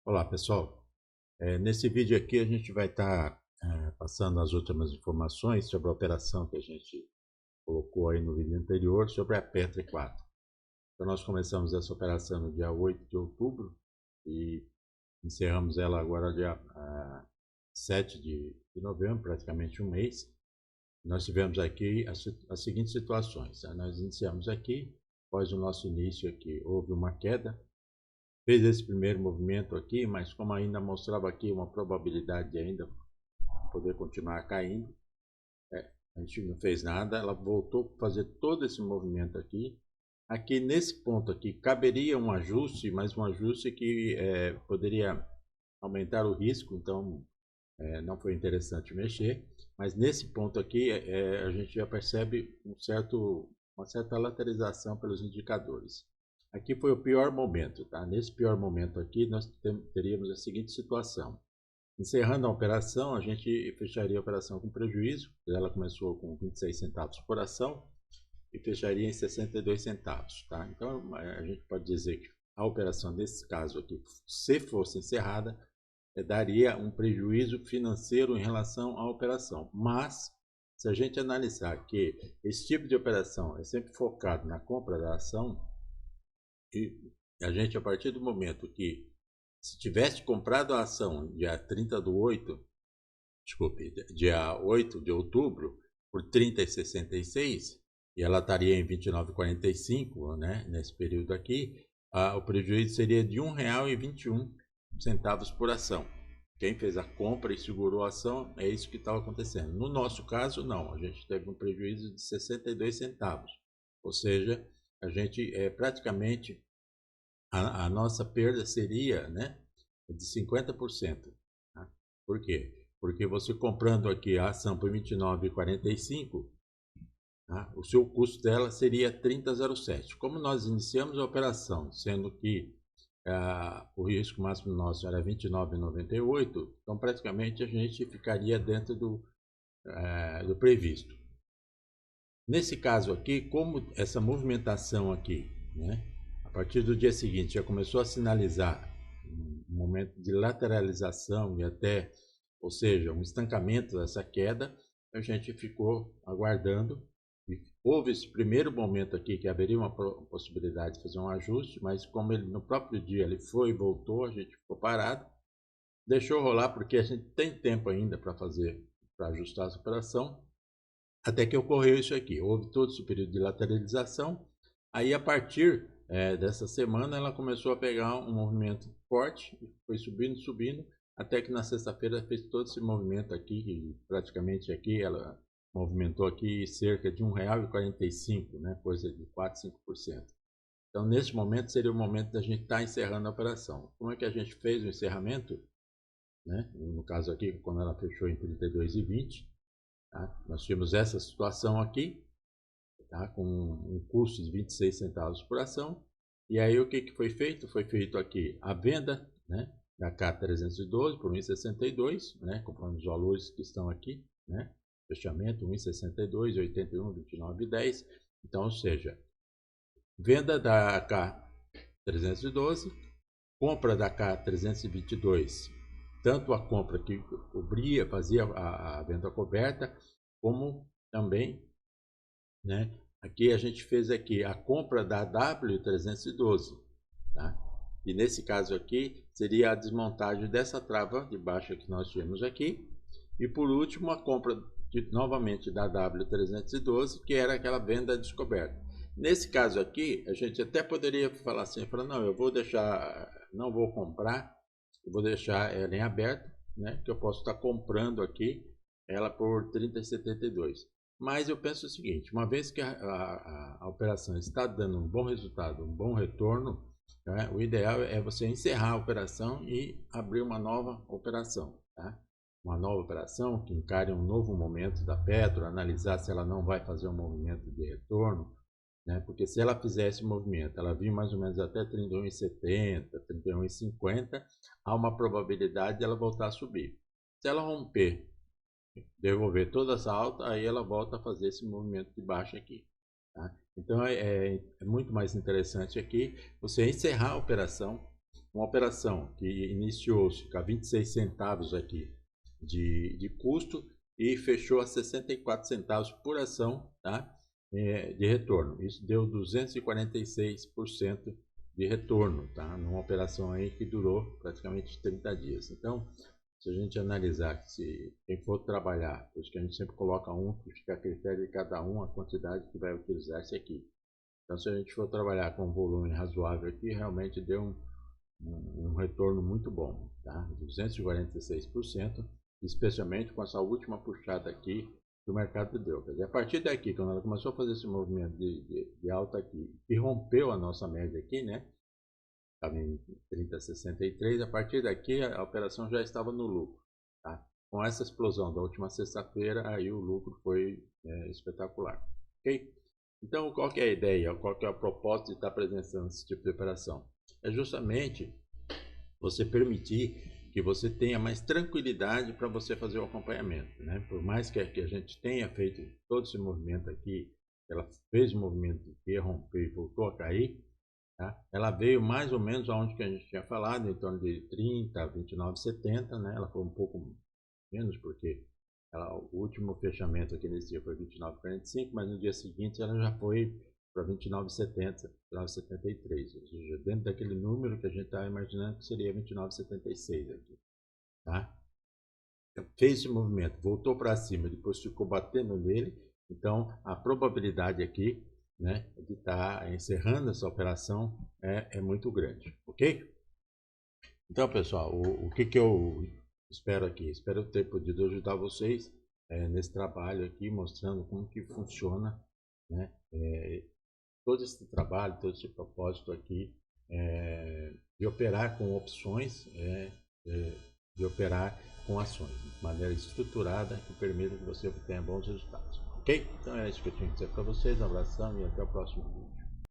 Olá pessoal, nesse vídeo aqui a gente vai estar passando as últimas informações sobre a operação que a gente colocou aí no vídeo anterior sobre a Petri 4. Então nós começamos essa operação no dia 8 de outubro e encerramos ela agora dia 7 de novembro, praticamente um mês. Nós tivemos aqui as seguintes situações. Nós iniciamos aqui, após o nosso início aqui, houve uma queda. Fez esse primeiro movimento aqui, mas como ainda mostrava aqui uma probabilidade de ainda poder continuar caindo, a gente não fez nada, ela voltou a fazer todo esse movimento aqui. Aqui nesse ponto aqui caberia um ajuste, mas um ajuste que poderia aumentar o risco, então não foi interessante mexer. Mas nesse ponto aqui a gente já percebe uma certa lateralização pelos indicadores. Aqui foi o pior momento, tá? Nesse pior momento aqui, nós teríamos a seguinte situação. Encerrando a operação, a gente fecharia a operação com prejuízo. Ela começou com 26 centavos por ação e fecharia em 62 centavos, tá? Então, a gente pode dizer que a operação, nesse caso aqui, se fosse encerrada, daria um prejuízo financeiro em relação à operação. Mas, se a gente analisar que esse tipo de operação é sempre focado na compra da ação, e a gente, a partir do momento que, se tivesse comprado a ação dia 30 do 8, desculpe, dia 8 de outubro, por 30,66, e ela estaria em 29,45, né, nesse período aqui, o prejuízo seria de R$ 1,21 por ação. Quem fez a compra e segurou a ação, é isso que estava acontecendo. No nosso caso, não, a gente teve um prejuízo de 62 centavos, ou seja, a gente praticamente a nossa perda seria, né, de 50%. Tá? Por quê? Porque você comprando aqui a ação por R$ 29,45, tá? O seu custo dela seria 30,07. Como nós iniciamos a operação, sendo que o risco máximo nosso era 29,98, então praticamente a gente ficaria dentro do previsto. Nesse caso aqui, como essa movimentação aqui, né, a partir do dia seguinte já começou a sinalizar um momento de lateralização e até, ou seja, um estancamento dessa queda, a gente ficou aguardando. E houve esse primeiro momento aqui que haveria uma possibilidade de fazer um ajuste, mas como ele no próprio dia ele foi e voltou, a gente ficou parado, deixou rolar porque a gente tem tempo ainda para ajustar essa operação. Até que ocorreu isso aqui, houve todo esse período de lateralização, aí a partir dessa semana ela começou a pegar um movimento forte, foi subindo, subindo, até que na sexta-feira fez todo esse movimento aqui, e praticamente aqui ela movimentou aqui cerca de R$ 1,45, né, coisa de 4, 5%. Então nesse momento seria o momento da gente estar encerrando a operação. Como é que a gente fez o encerramento? Né? No caso aqui, quando ela fechou em 32,20, tá? Nós tínhamos essa situação aqui, tá? Com um custo de 26 centavos por ação. E aí o que foi feito? Foi feito aqui a venda, né, da K312 por 1,62, né, conforme os valores que estão aqui, né? Fechamento 1,62, 81, 29 10. Então, ou seja, venda da K312, compra da K322, tanto a compra que cobria, fazia a venda coberta, como também, né, aqui a gente fez aqui a compra da W312, tá? E nesse caso aqui seria a desmontagem dessa trava de baixa que nós tínhamos aqui, e por último a compra novamente da W312, que era aquela venda descoberta. Nesse caso aqui, a gente até poderia falar assim, não, eu vou deixar, não vou comprar, eu vou deixar ela em aberto, né, que eu posso estar comprando aqui ela por 30,72. Mas eu penso o seguinte, uma vez que a operação está dando um bom resultado, um bom retorno, né, o ideal é você encerrar a operação e abrir uma nova operação, tá? Uma nova operação que encare um novo momento da Petro, analisar se ela não vai fazer um movimento de retorno, né? Porque se ela fizer esse movimento, ela vir mais ou menos até 31,70, 31,50, há uma probabilidade de ela voltar a subir. Se ela romper, devolver toda essa alta, aí ela volta a fazer esse movimento de baixa aqui, tá? Então é muito mais interessante aqui você encerrar a operação, uma operação que iniciou-se com 26 centavos aqui de custo e fechou a 64 centavos por ação, tá? De retorno. Isso deu 246% de retorno, tá? Numa operação aí que durou praticamente 30 dias. Então, se a gente analisar, se quem for trabalhar, por isso que a gente sempre coloca que fica a critério de cada um, a quantidade que vai utilizar esse aqui. Então, se a gente for trabalhar com um volume razoável aqui, realmente deu um retorno muito bom, tá? 246%, especialmente com essa última puxada aqui do mercado deu. Quer dizer, a partir daqui, quando ela começou a fazer esse movimento de alta aqui e rompeu a nossa média aqui, né? Estava em 30,63, a partir daqui a operação já estava no lucro, tá? Com essa explosão da última sexta-feira, aí o lucro foi espetacular, ok? Então, qual que é a ideia, qual que é o propósito de estar apresentando esse tipo de operação? É justamente você permitir que você tenha mais tranquilidade para você fazer o acompanhamento, né? Por mais que a gente tenha feito todo esse movimento aqui, ela fez o movimento que rompeu e voltou a cair, tá? Ela veio mais ou menos aonde que a gente tinha falado, em torno de 30 a 29,70, né? Ela foi um pouco menos porque o último fechamento aqui nesse dia foi 29,45, mas no dia seguinte ela já foi para 29,70, 29,73, ou seja, dentro daquele número que a gente está imaginando que seria 29,76 aqui, tá? Fez esse movimento, voltou para cima, depois ficou batendo nele, então a probabilidade aqui, né, de estar encerrando essa operação é muito grande, ok? Então, pessoal, o que eu espero aqui? Espero ter podido ajudar vocês nesse trabalho aqui, mostrando como que funciona, né, todo esse trabalho, todo esse propósito aqui de operar com opções, de operar com ações, de maneira estruturada que permita que você obtenha bons resultados. Ok? Então é isso que eu tinha que dizer para vocês. Um abração e até o próximo vídeo.